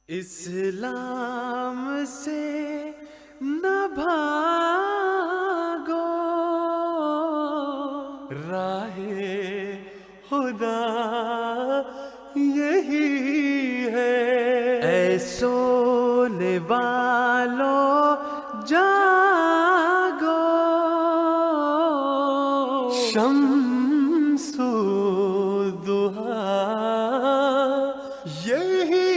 اسلام سے نہ بھاگو، راہ خدا یہی ہے۔ اے سونے والوں جاگو، شمس الضحیٰ یہی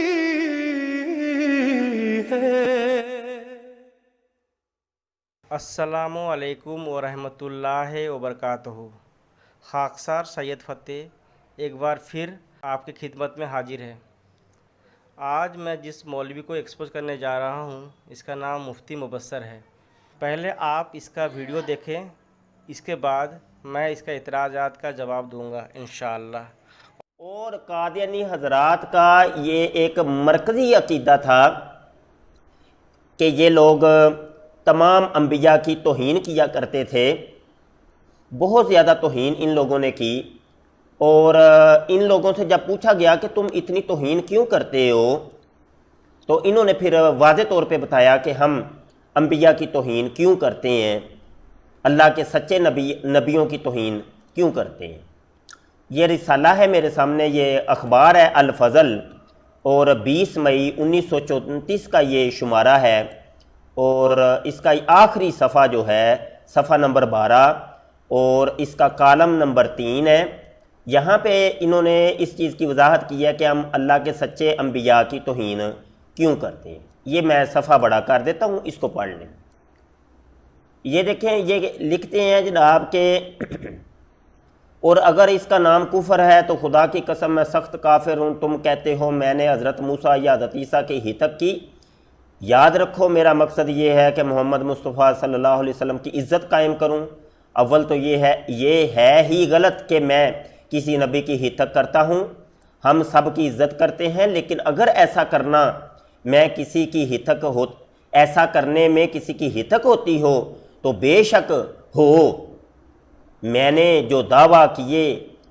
ہے۔ السلام علیکم ورحمۃ اللہ وبرکاتہ۔ خاکسار سید فتح ایک بار پھر آپ کی خدمت میں حاضر ہے۔ آج میں جس مولوی کو ایکسپوز کرنے جا رہا ہوں اس کا نام مفتی مبصر ہے۔ پہلے آپ اس کا ویڈیو دیکھیں، اس کے بعد میں اس کا اعتراضات کا جواب دوں گا انشاءاللہ۔ اور قادیانی حضرات کا یہ ایک مرکزی عقیدہ تھا کہ یہ لوگ تمام انبیاء کی توہین کیا کرتے تھے، بہت زیادہ توہین ان لوگوں نے کی۔ اور ان لوگوں سے جب پوچھا گیا کہ تم اتنی توہین کیوں کرتے ہو، تو انہوں نے پھر واضح طور پہ بتایا کہ ہم انبیاء کی توہین کیوں کرتے ہیں، اللہ کے سچے نبیوں کی توہین کیوں کرتے ہیں۔ یہ رسالہ ہے میرے سامنے، یہ اخبار ہے الفضل، اور 20 مئی 1934 کا یہ شمارہ ہے، اور اس کا آخری صفحہ جو ہے صفحہ نمبر 12 اور اس کا کالم نمبر 3 ہے۔ یہاں پہ انہوں نے اس چیز کی وضاحت کی ہے کہ ہم اللہ کے سچے انبیاء کی توہین کیوں کرتے ہیں۔ یہ میں صفحہ بڑا کر دیتا ہوں، اس کو پڑھ لیں۔ یہ دیکھیں، یہ لکھتے ہیں جناب کہ اور اگر اس کا نام کفر ہے تو خدا کی قسم میں سخت کافر ہوں۔ تم کہتے ہو میں نے حضرت موسیٰ یا حضرت عیسیٰ کی ہتک کی۔ یاد رکھو میرا مقصد یہ ہے کہ محمد مصطفیٰ صلی اللہ علیہ وسلم کی عزت قائم کروں۔ اول تو یہ ہے ہی غلط کہ میں کسی نبی کی ہتک کرتا ہوں، ہم سب کی عزت کرتے ہیں، لیکن اگر ایسا کرنے میں کسی کی ہتک ہوتی ہو تو بے شک ہو میں نے جو دعویٰ کیے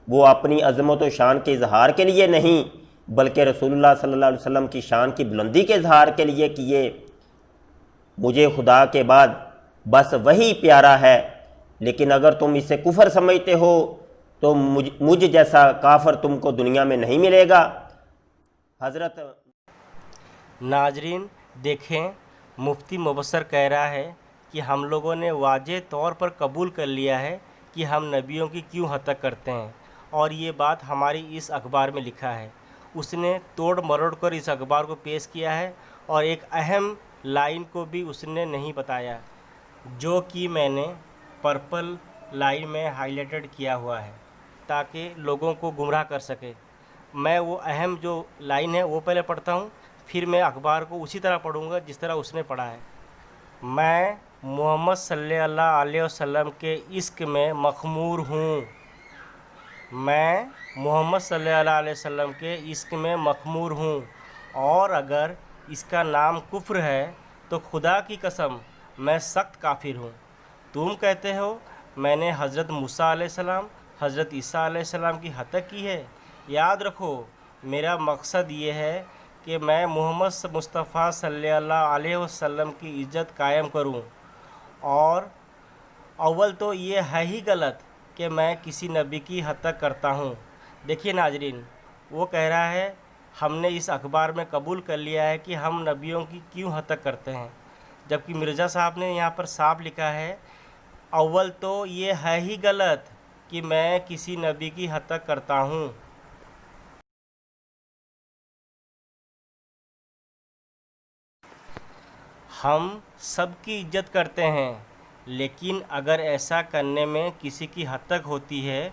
وہ اپنی عظمت و شان کے اظہار کے لیے نہیں بلکہ رسول اللہ صلی اللہ علیہ وسلم کی شان کی بلندی کے اظہار کے لیے کیے۔ مجھے خدا کے بعد بس وہی پیارا ہے، لیکن اگر تم اسے کفر سمجھتے ہو تو مجھ جیسا کافر تم کو دنیا میں نہیں ملے گا۔ حضرت ناظرین دیکھیں، مفتی مبصر کہہ رہا ہے کہ ہم لوگوں نے واضح طور پر قبول کر لیا ہے کہ ہم نبیوں کی کیوں ہتک کرتے ہیں، اور یہ بات ہماری اس اخبار میں لکھا ہے۔ اس نے توڑ مروڑ کر اس اخبار کو پیش کیا ہے، اور ایک اہم لائن کو بھی اس نے نہیں بتایا، جو کہ میں نے پرپل لائن میں ہائی لائٹڈ کیا ہوا ہے تاکہ لوگوں کو گمراہ کر سکے۔ میں وہ اہم جو لائن ہے وہ پہلے پڑھتا ہوں، پھر میں اخبار کو اسی طرح پڑھوں گا جس طرح اس نے پڑھا ہے۔ میں محمد صلی اللہ علیہ وسلم کے عشق میں مخمور ہوں۔ میں محمد صلی اللہ علیہ وسلم کے عشق میں مخمور ہوں، اور اگر اس کا نام کفر ہے تو خدا کی قسم میں سخت کافر ہوں۔ تم کہتے ہو میں نے حضرت موسیٰ علیہ السلام، حضرت عیسیٰ علیہ السلام کی ہتک کی ہے۔ یاد رکھو میرا مقصد یہ ہے کہ میں محمد مصطفیٰ صلی اللہ علیہ وسلم کی عزت قائم کروں، اور اول تو یہ ہے ہی غلط کہ میں کسی نبی کی ہتک کرتا ہوں۔ دیکھیے ناظرین، وہ کہہ رہا ہے ہم نے اس اخبار میں قبول کر لیا ہے کہ ہم نبیوں کی کیوں ہتک کرتے ہیں، جبکہ مرزا صاحب نے یہاں پر صاف لکھا ہے اول تو یہ ہے ہی غلط کہ میں کسی نبی کی ہتک کرتا ہوں۔ ہم سب کی عزت کرتے ہیں، لیکن اگر ایسا کرنے میں کسی کی ہتک ہوتی ہے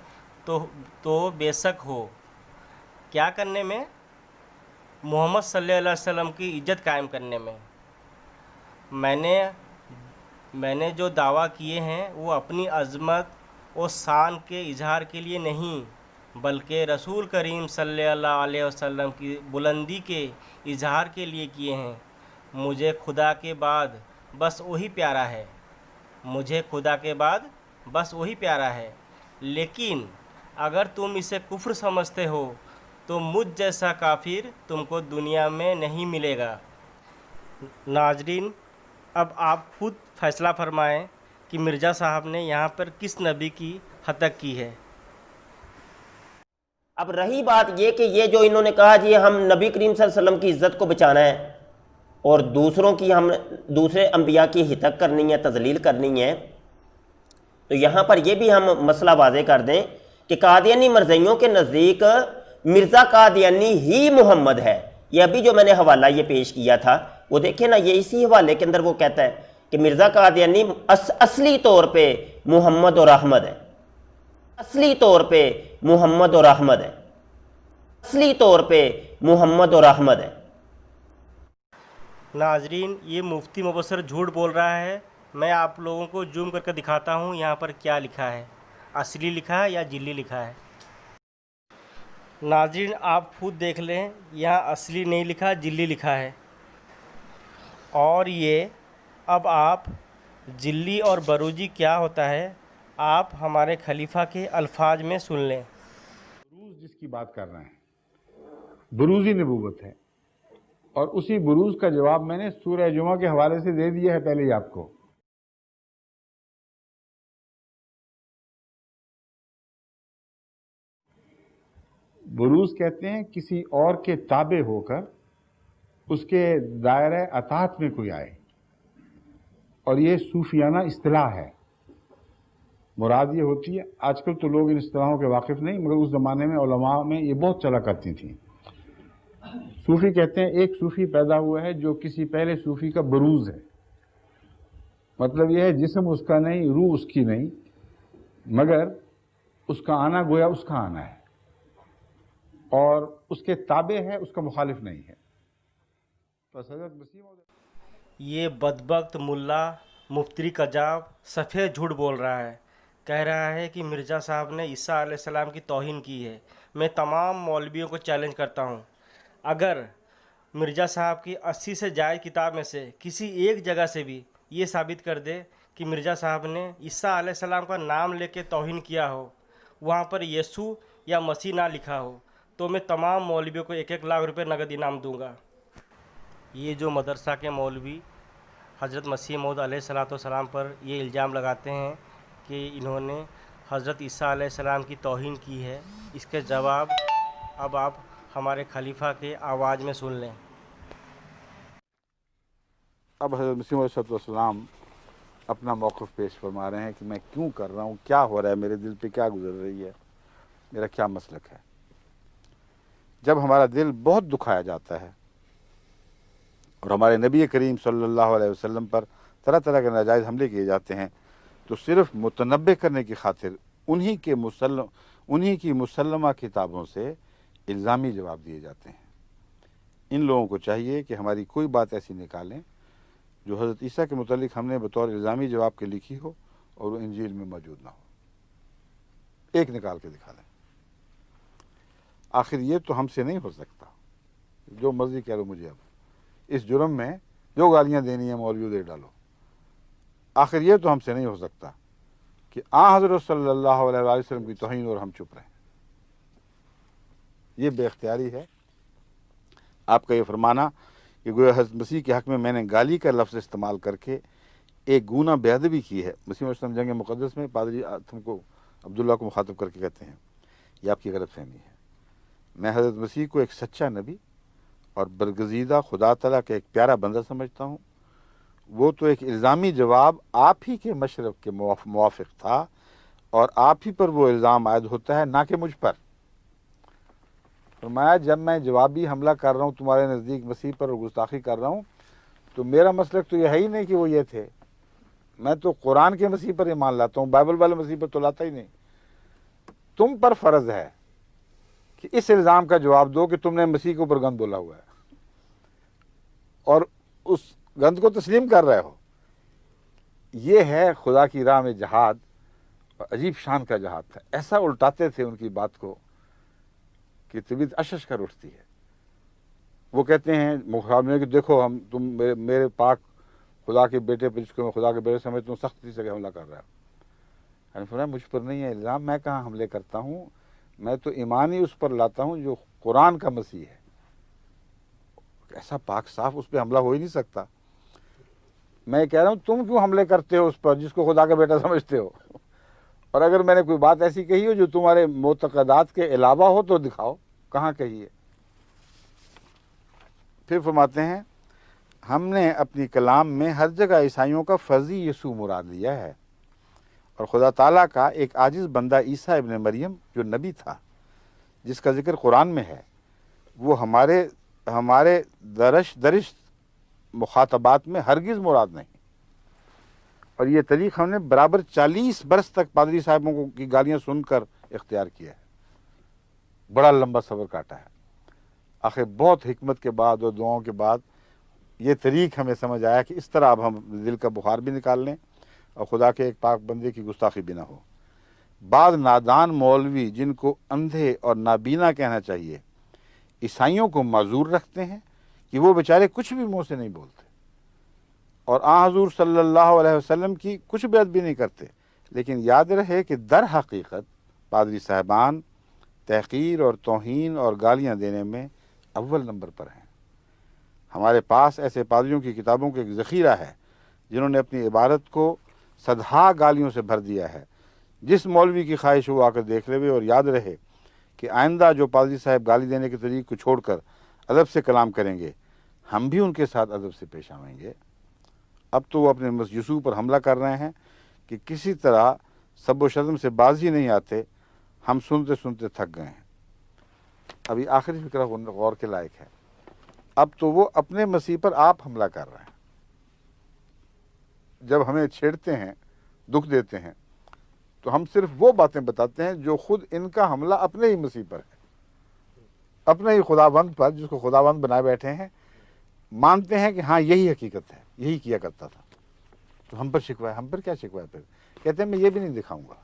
تو بے شک ہو۔ کیا کرنے میں؟ محمد صلی اللہ علیہ وسلم کی عزت قائم کرنے میں۔ میں نے جو دعویٰ کیے ہیں وہ اپنی عظمت و شان کے اظہار کے لیے نہیں بلکہ رسول کریم صلی اللہ علیہ وسلم کی بلندی کے اظہار کے لیے کیے ہیں۔ مجھے خدا کے بعد بس وہی پیارا ہے، لیکن اگر تم اسے کفر سمجھتے ہو تو مجھ جیسا کافر تم کو دنیا میں نہیں ملے گا۔ ناظرین، اب آپ خود فیصلہ فرمائیں کہ مرزا صاحب نے یہاں پر کس نبی کی ہتک کی ہے۔ اب رہی بات یہ کہ یہ جو انہوں نے کہا جی ہم نبی کریم صلی اللہ علیہ وسلم کی عزت کو بچانا ہے اور دوسروں کی ہم دوسرے انبیاء کی ہتک کرنی ہے، تذلیل کرنی ہے، تو یہاں پر یہ بھی ہم مسئلہ واضح کر دیں کہ قادیانی مرزائیوں کے نزدیک مرزا قادیانی ہی محمد ہے۔ یہ ابھی جو میں نے حوالہ یہ پیش کیا تھا وہ دیکھیں نا، یہ اسی حوالے کے اندر وہ کہتا ہے کہ مرزا قادیانی اصلی طور پہ محمد اور احمد ہے، اصلی طور پہ محمد اور احمد ہے، اصلی طور پہ محمد اور احمد ہے۔ ناظرین، یہ مفتی مبصر جھوٹ بول رہا ہے۔ میں آپ لوگوں کو زوم کر کے دکھاتا ہوں یہاں پر کیا لکھا ہے، اصلی لکھا ہے یا جلی لکھا ہے۔ ناظرین، آپ خود دیکھ لیں، یہاں اصلی نہیں لکھا، جلی لکھا ہے۔ اور یہ اب آپ جلی اور بروجی کیا ہوتا ہے آپ ہمارے خلیفہ کے الفاظ میں سن لیں۔ بروز جس کی بات کر رہے ہیں بروزی نبوت ہے، اور اسی بروز کا جواب میں نے سورہ جمعہ کے حوالے سے دے دیا ہے پہلے ہی آپ کو۔ بروز کہتے ہیں کسی اور کے تابع ہو کر اس کے دائرہ اطاعت میں کوئی آئے، اور یہ صوفیانہ اصطلاح ہے۔ مراد یہ ہوتی ہے، آج کل تو لوگ ان اصطلاحوں کے واقف نہیں، مگر اس زمانے میں علماء میں یہ بہت چلا کرتی تھیں۔ صوفی کہتے ہیں ایک صوفی پیدا ہوا ہے جو کسی پہلے صوفی کا بروز ہے، مطلب یہ ہے جسم اس کا نہیں، روح اس کی نہیں، مگر اس کا آنا گویا اس کا آنا ہے، اور اس کے تابع ہے، اس کا مخالف نہیں ہے۔ بس حضرت مسیح یہ بدبخت ملا مفتری کذاب سفید جھوٹ بول رہا ہے، کہہ رہا ہے کہ مرزا صاحب نے عیسیٰ علیہ السلام کی توہین کی ہے۔ میں تمام مولویوں کو چیلنج کرتا ہوں، اگر مرزا صاحب کی 80 سے زائد کتاب میں سے کسی ایک جگہ سے بھی یہ ثابت کر دے کہ مرزا صاحب نے عیسیٰ علیہ السلام کا نام لے کے توہین کیا ہو، وہاں پر یسوع یا مسیح نہ لکھا ہو، تو میں تمام مولویوں کو 1-1 لاکھ روپے نقد انعام دوں گا۔ یہ جو مدرسہ کے مولوی حضرت مسیح موعود علیہ السلام پر یہ الزام لگاتے ہیں کہ انہوں نے حضرت عیسیٰ علیہ السلام کی توہین کی ہے، اس کے جواب اب آپ ہمارے خلیفہ کے آواز میں سن لیں۔ اب حضرت مسیح علیہ السلام اپنا موقف پیش فرما رہے ہیں کہ میں کیوں کر رہا ہوں، کیا ہو رہا ہے، میرے دل پہ کیا گزر رہی ہے، میرا کیا مسلک ہے۔ جب ہمارا دل بہت دکھایا جاتا ہے اور ہمارے نبی کریم صلی اللہ علیہ وسلم پر طرح طرح کے ناجائز حملے کیے جاتے ہیں، تو صرف متنبع کرنے کی خاطر انہی کی مسلمہ کتابوں سے الزامی جواب دیے جاتے ہیں۔ ان لوگوں کو چاہیے کہ ہماری کوئی بات ایسی نکالیں جو حضرت عیسیٰ کے متعلق ہم نے بطور الزامی جواب کے لکھی ہو اور وہ انجیل میں موجود نہ ہو، ایک نکال کے دکھا دیں۔ آخر یہ تو ہم سے نہیں ہو سکتا، جو مرضی کہہ لو مجھے، اب اس جرم میں جو گالیاں دینی ہیں مولویوں دے ڈالو، آخر یہ تو ہم سے نہیں ہو سکتا کہ حضرت صلی اللہ علیہ وسلم کی توہین اور ہم چپ رہیں۔ یہ بے اختیاری ہے آپ کا یہ فرمانا کہ گویا حضرت مسیح کے حق میں نے گالی کا لفظ استعمال کر کے ایک گناہ بے ادبی کی ہے۔ مسیح علیہ السلام جنگ مقدس میں پادری تم کو عبداللہ کو مخاطب کر کے کہتے ہیں یہ آپ کی غلط فہمی ہے، میں حضرت مسیح کو ایک سچا نبی اور برگزیدہ خدا تعالیٰ کا ایک پیارا بندہ سمجھتا ہوں۔ وہ تو ایک الزامی جواب آپ ہی کے مشرب کے موافق تھا، اور آپ ہی پر وہ الزام عائد ہوتا ہے، نہ کہ مجھ پر۔ فرمایا جب میں جوابی حملہ کر رہا ہوں تمہارے نزدیک مسیح پر اور گستاخی کر رہا ہوں، تو میرا مسلک تو یہ ہے ہی نہیں کہ وہ یہ تھے، میں تو قرآن کے مسیح پر ایمان لاتا ہوں، بائبل والے مسیح پر تو لاتا ہی نہیں۔ تم پر فرض ہے کہ اس الزام کا جواب دو کہ تم نے مسیح کے اوپر گند بولا ہوا ہے، اور اس گند کو تسلیم کر رہے ہو۔ یہ ہے خدا کی راہ میں جہاد، اور عجیب شان کا جہاد تھا۔ ایسا الٹاتے تھے ان کی بات کو کہ طبیعت اشش کر اٹھتی ہے۔ وہ کہتے ہیں مقابلے میں کہ دیکھو تم میرے پاک خدا کے بیٹے پر، جس کو میں خدا کے بیٹے سمجھتا ہوں، سختی سے حملہ کر رہا ہے۔ فرمایا مجھ پر نہیں ہے الزام، میں کہاں حملے کرتا ہوں، میں تو ایمان ہی اس پر لاتا ہوں جو قرآن کا مسیح ہے، ایسا پاک صاف، اس پہ حملہ ہو ہی نہیں سکتا۔ میں کہہ رہا ہوں تم کیوں حملے کرتے ہو اس پر جس کو خدا کا بیٹا سمجھتے ہو؟ اور اگر میں نے کوئی بات ایسی کہی ہو جو تمہارے معتقدات کے علاوہ ہو تو دکھاؤ کہاں کہی ہے۔ پھر فرماتے ہیں ہم نے اپنی کلام میں ہر جگہ عیسائیوں کا فرضی یسوع مراد لیا ہے، اور خدا تعالیٰ کا ایک عاجز بندہ عیسیٰ ابن مریم جو نبی تھا جس کا ذکر قرآن میں ہے، وہ ہمارے درش مخاطبات میں ہرگز مراد نہیں۔ اور یہ طریق ہم نے برابر 40 برس تک پادری صاحبوں کی گالیاں سن کر اختیار کیا ہے، بڑا لمبا صبر کاٹا ہے۔ آخر بہت حکمت کے بعد اور دعاؤں کے بعد یہ طریق ہمیں سمجھ آیا کہ اس طرح اب ہم دل کا بخار بھی نکال لیں اور خدا کے ایک پاک بندے کی گستاخی بھی نہ ہو۔ بعض نادان مولوی جن کو اندھے اور نابینا کہنا چاہیے عیسائیوں کو معذور رکھتے ہیں کہ وہ بیچارے کچھ بھی منہ سے نہیں بولتے اور آن حضور صلی اللہ علیہ وسلم کی کچھ بیعت بھی نہیں کرتے، لیکن یاد رہے کہ در حقیقت پادری صاحبان تحقیر اور توہین اور گالیاں دینے میں اول نمبر پر ہیں۔ ہمارے پاس ایسے پادریوں کی کتابوں کا ایک ذخیرہ ہے جنہوں نے اپنی عبارت کو صدہا گالیوں سے بھر دیا ہے۔ جس مولوی کی خواہش ہو آ کر دیکھ لے، اور یاد رہے کہ آئندہ جو پادری صاحب گالی دینے کے طریق کو چھوڑ کر ادب سے کلام کریں گے، ہم بھی ان کے ساتھ ادب سے پیش آئیں گے۔ اب تو وہ اپنے یسوع پر حملہ کر رہے ہیں کہ کسی طرح سب و شتم سے باز ہی نہیں آتے، ہم سنتے سنتے تھک گئے ہیں۔ ابھی آخری فکرہ غور کے لائق ہے، اب تو وہ اپنے مسیح پر آپ حملہ کر رہے ہیں۔ جب ہمیں چھیڑتے ہیں، دکھ دیتے ہیں، تو ہم صرف وہ باتیں بتاتے ہیں جو خود ان کا حملہ اپنے ہی مسیح پر ہے، اپنے ہی خداوند پر، جس کو خداوند بنائے بیٹھے ہیں، مانتے ہیں کہ ہاں یہی حقیقت ہے، یہی کیا کرتا تھا، تو ہم پر شکوہ ہے۔ ہم پر کیا شکوہ ہے؟ پھر کہتے ہیں میں یہ بھی نہیں دکھاؤں گا،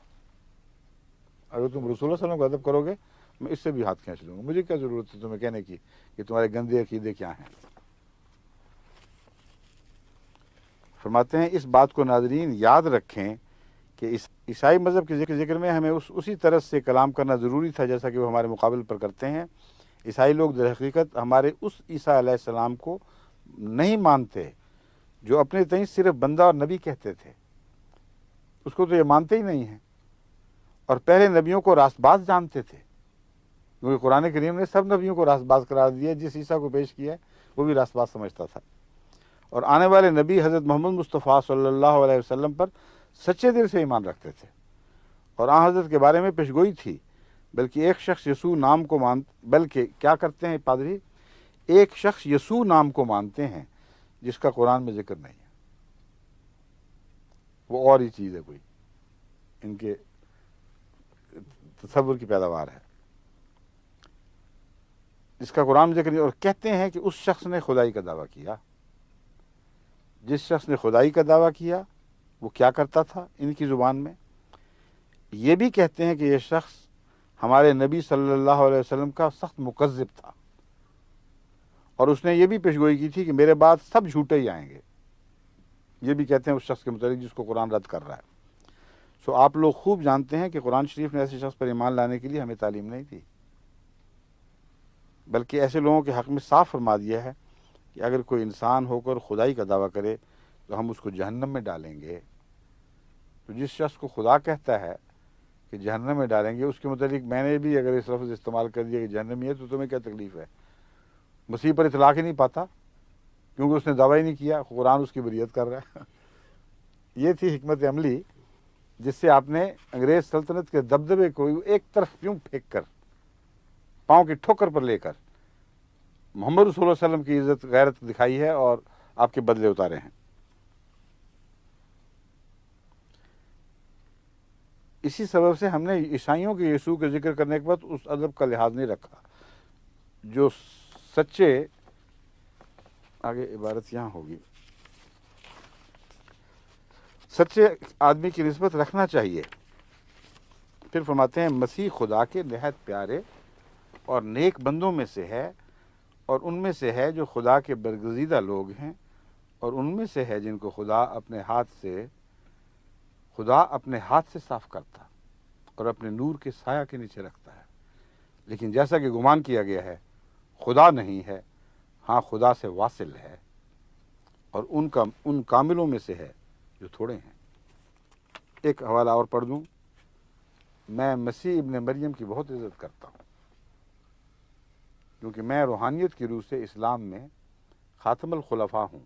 اگر تم رسول اللہ صلی اللہ علیہ وسلم کو ادب کرو گے میں اس سے بھی ہاتھ کھینچ لوں گا، مجھے کیا ضرورت ہے تمہیں کہنے کی کہ تمہارے گندے عقیدے کیا ہیں۔ فرماتے ہیں اس بات کو ناظرین یاد رکھیں کہ عیسائی مذہب کے ذکر میں ہمیں اسی طرح سے کلام کرنا ضروری تھا جیسا کہ وہ ہمارے مقابل پر کرتے ہیں۔ عیسائی لوگ در حقیقت ہمارے اس عیسیٰ علیہ السلام کو نہیں مانتے جو اپنے تئیں صرف بندہ اور نبی کہتے تھے، اس کو تو یہ مانتے ہی نہیں ہیں، اور پہلے نبیوں کو راست باز جانتے تھے، کیونکہ قرآن کریم نے سب نبیوں کو راست باز قرار دیا، جس عیسیٰ کو پیش کیا وہ بھی راست باز سمجھتا تھا، اور آنے والے نبی حضرت محمد مصطفیٰ صلی اللہ علیہ وسلم پر سچے دل سے ایمان رکھتے تھے، اور آن حضرت کے بارے میں پیشگوئی تھی، بلکہ ایک شخص یسوع نام کو بلکہ کیا کرتے ہیں پادری؟ ایک شخص یسوع نام کو مانتے ہیں جس کا قرآن میں ذکر نہیں ہے، وہ اور ہی چیز ہے، کوئی ان کے تصور کی پیداوار ہے، جس کا قرآن میں ذکر نہیں، اور کہتے ہیں کہ اس شخص نے خدائی کا دعویٰ کیا۔ جس شخص نے خدائی کا دعویٰ کیا وہ کیا کرتا تھا ان کی زبان میں؟ یہ بھی کہتے ہیں کہ یہ شخص ہمارے نبی صلی اللہ علیہ وسلم کا سخت مکذب تھا، اور اس نے یہ بھی پیشگوئی کی تھی کہ میرے بعد سب جھوٹے ہی آئیں گے۔ یہ بھی کہتے ہیں اس شخص کے متعلق جس کو قرآن رد کر رہا ہے۔ سو آپ لوگ خوب جانتے ہیں کہ قرآن شریف نے ایسے شخص پر ایمان لانے کے لیے ہمیں تعلیم نہیں دی، بلکہ ایسے لوگوں کے حق میں صاف فرما دیا ہے کہ اگر کوئی انسان ہو کر خدائی کا دعویٰ کرے تو ہم اس کو جہنم میں ڈالیں گے۔ تو جس شخص کو خدا کہتا ہے کہ جہنم میں ڈالیں گے، اس کے متعلق میں نے بھی اگر اس لفظ استعمال کر دیا کہ جہنمی ہے تو تمہیں کیا تکلیف ہے؟ مسیح پر اطلاق ہی نہیں پاتا کیونکہ اس نے دعویٰ ہی نہیں کیا، قرآن اس کی بریت کر رہا ہے۔ یہ تھی حکمت عملی جس سے آپ نے انگریز سلطنت کے دبدبے کو ایک طرف کیوں پھینک کر، پاؤں کی ٹھوکر پر لے کر محمد رسول اللہ علیہ وسلم کی عزت غیرت دکھائی ہے اور آپ کے بدلے اتارے ہیں۔ اسی سبب سے ہم نے عیسائیوں کے یسوع کا ذکر کرنے کے بعد اس ادب کا لحاظ نہیں رکھا جو سچے، آگے عبارت یہاں ہوگی، سچے آدمی کی نسبت رکھنا چاہیے۔ پھر فرماتے ہیں مسیح خدا کے نہایت پیارے اور نیک بندوں میں سے ہے، اور ان میں سے ہے جو خدا کے برگزیدہ لوگ ہیں، اور ان میں سے ہے جن کو خدا اپنے ہاتھ سے صاف کرتا اور اپنے نور کے سایہ کے نیچے رکھتا ہے۔ لیکن جیسا کہ گمان کیا گیا ہے خدا نہیں ہے، ہاں خدا سے واصل ہے، اور ان کاملوں میں سے ہے جو تھوڑے ہیں۔ ایک حوالہ اور پڑھ دوں، میں مسیح ابن مریم کی بہت عزت کرتا ہوں، کیونکہ میں روحانیت کی روح سے اسلام میں خاتم الخلفاء ہوں،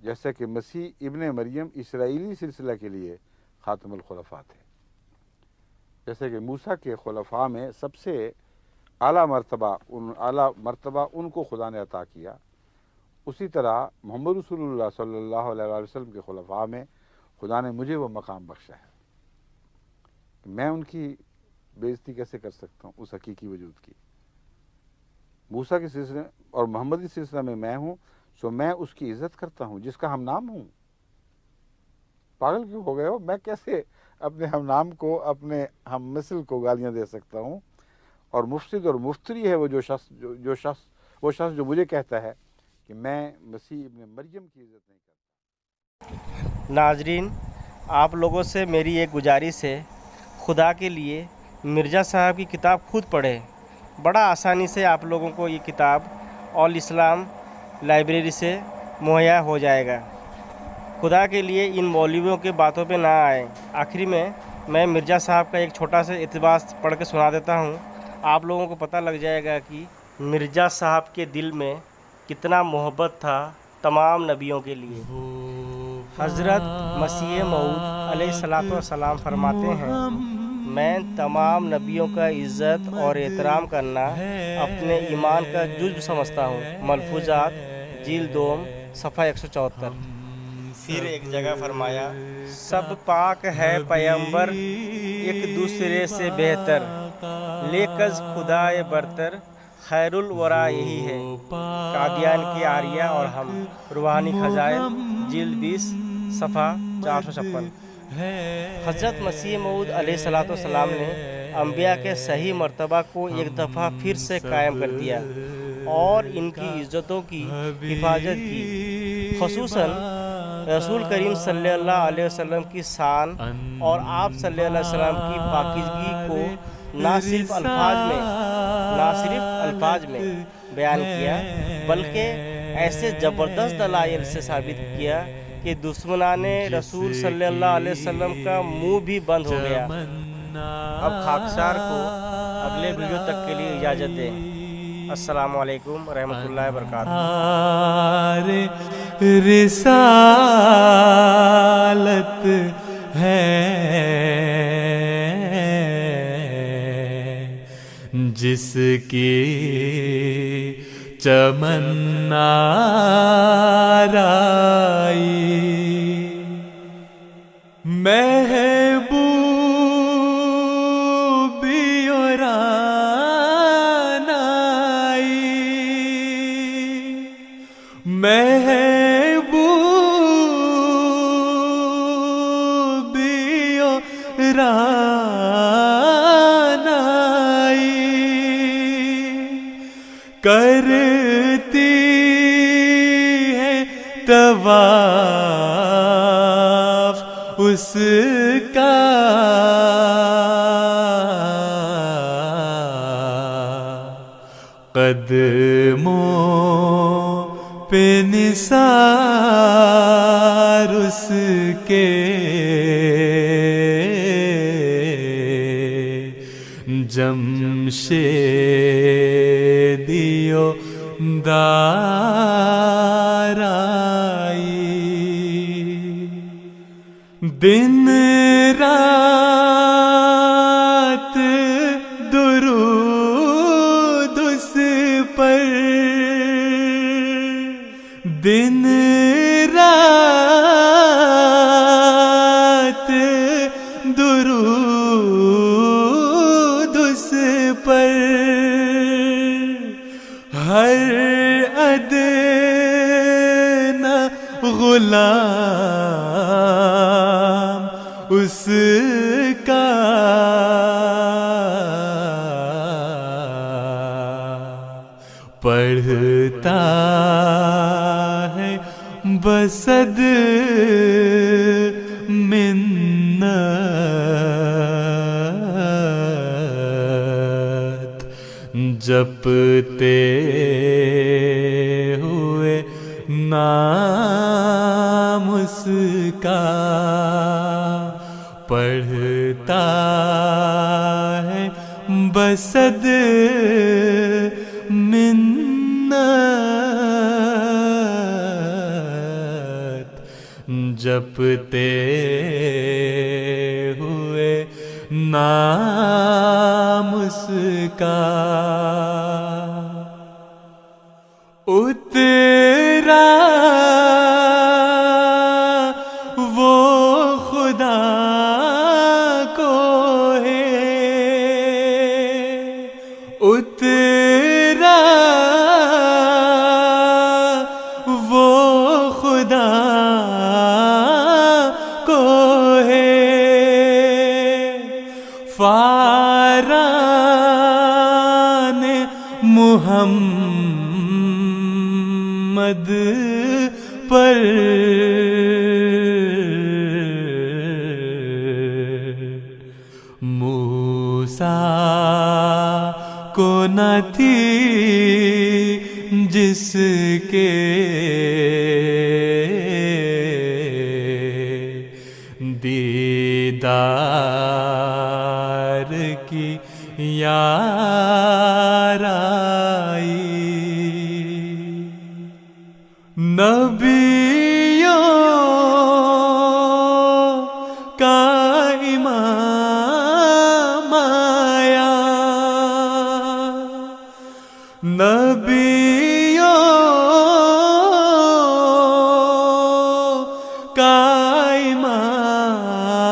جیسا کہ مسیح ابن مریم اسرائیلی سلسلہ کے لیے خاتم الخلفاء تھے۔ جیسے کہ موسیٰ کے خلفاء میں سب سے اعلیٰ مرتبہ ان کو خدا نے عطا کیا، اسی طرح محمد رسول اللہ صلی اللہ علیہ وسلم کے خلفاء میں خدا نے مجھے وہ مقام بخشا ہے۔ میں ان کی بے عزتی کیسے کر سکتا ہوں اس حقیقی وجود کی؟ موسیٰ کے سلسلے اور محمدی سلسلہ میں ہوں، سو میں اس کی عزت کرتا ہوں جس کا ہم نام ہوں۔ پاگل کیوں ہو گئے ہو؟ میں کیسے اپنے ہم نام کو، اپنے ہم مثل کو گالیاں دے سکتا ہوں؟ اور مفسد اور مفتری ہے وہ شخص جو مجھے کہتا ہے کہ میں مسیح ابن مریم کی عزت نہیں کرتا۔ ناظرین، آپ لوگوں سے میری ایک گزارش ہے، خدا کے لیے مرزا صاحب کی کتاب خود پڑھیں۔ بڑا آسانی سے آپ لوگوں کو یہ کتاب آل اسلام لائبریری سے مہیا ہو جائے گا۔ خدا کے لیے ان مولویوں کے باتوں پہ نہ آئیں۔ آخری میں مرزا صاحب کا ایک چھوٹا سا اقتباس پڑھ کے سنا دیتا ہوں، آپ لوگوں کو پتہ لگ جائے گا کہ مرزا صاحب کے دل میں کتنا محبت تھا تمام نبیوں کے لیے۔ حضرت مسیح موعود علیہ الصلوۃ والسلام فرماتے ہیں، میں تمام نبیوں کا عزت اور احترام کرنا اپنے ایمان کا جزو سمجھتا ہوں۔ ملفوظات جلد 2 صفحہ 174۔ پھر ایک جگہ فرمایا، سب پاک ہے پیغمبر ایک دوسرے سے بہتر، لیکز خدائے برتر خیر الورا یہی ہے۔ قادیان کی آریہ اور ہم، روحانی خزائن جلد 20 صفحہ 456۔ حضرت مسیح موعود علیہ الصلوۃ والسلام نے انبیاء کے صحیح مرتبہ کو ایک دفعہ پھر سے قائم کر دیا اور ان کی عزتوں کی حفاظت کی، خصوصاً رسول کریم صلی اللہ علیہ وسلم کی شان اور آپ صلی اللہ علیہ وسلم کی پاکیزگی کو نہ صرف الفاظ میں بیان کیا بلکہ ایسے زبردست دلائل سے ثابت کیا کہ دشمنان رسول صلی اللہ علیہ وسلم کا منہ بھی بند ہو گیا۔ اب خاکسار کو اگلے ویڈیو تک کے لیے اجازت دیں۔ السلام علیکم ورحمۃ اللہ وبرکاتہ۔ رسالت ہے جس کی چمن آرائی، محبوبی اور آنائی، محبوبی اور آنائی، کرتی ہے طواف اس کا قدموں پہ نثار اس کے، جمشیدیو دارائی، دن رات درود اس پر، دن رات درود اس پر، ہر ادنا غلام اس کا پڑھتا ہے بصد منت جپتے ہوئے نام اس کا پڑھتا ہے بصد منت، جپتے ہوئے نام اس کا اترا وہ خدا کو ہے، اترا وہ خدا کو ہے، فاران محمد پر موسیٰ کو نہ تھی جس کے دیدار کی یار آئی، نبیوں کا امام آیا، نبیوں کا امام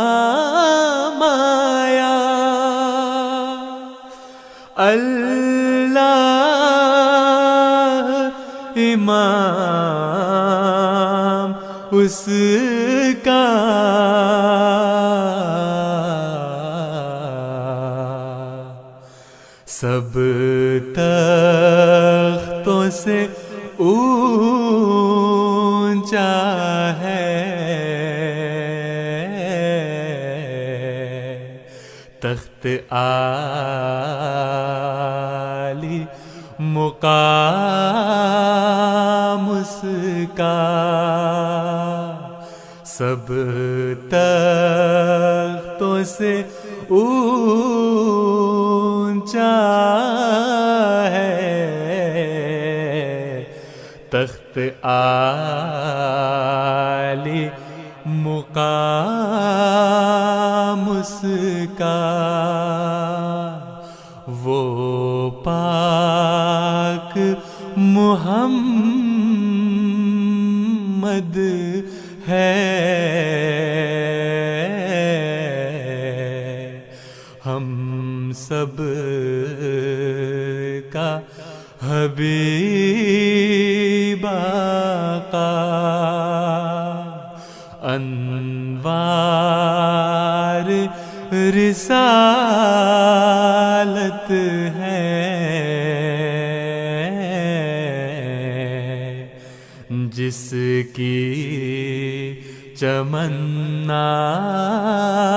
آیا، اللہ امام اس کا سب تختوں سے اونچا ہے، تخت عالی مقام اس کا، سب تختوں سے اونچا ہے، تخت عالی مقام اس کا، وہ پاک محمد ہے، ہم سب کا حبیب آقا، انوار رسالت ہے، جس کی چمن آرائی،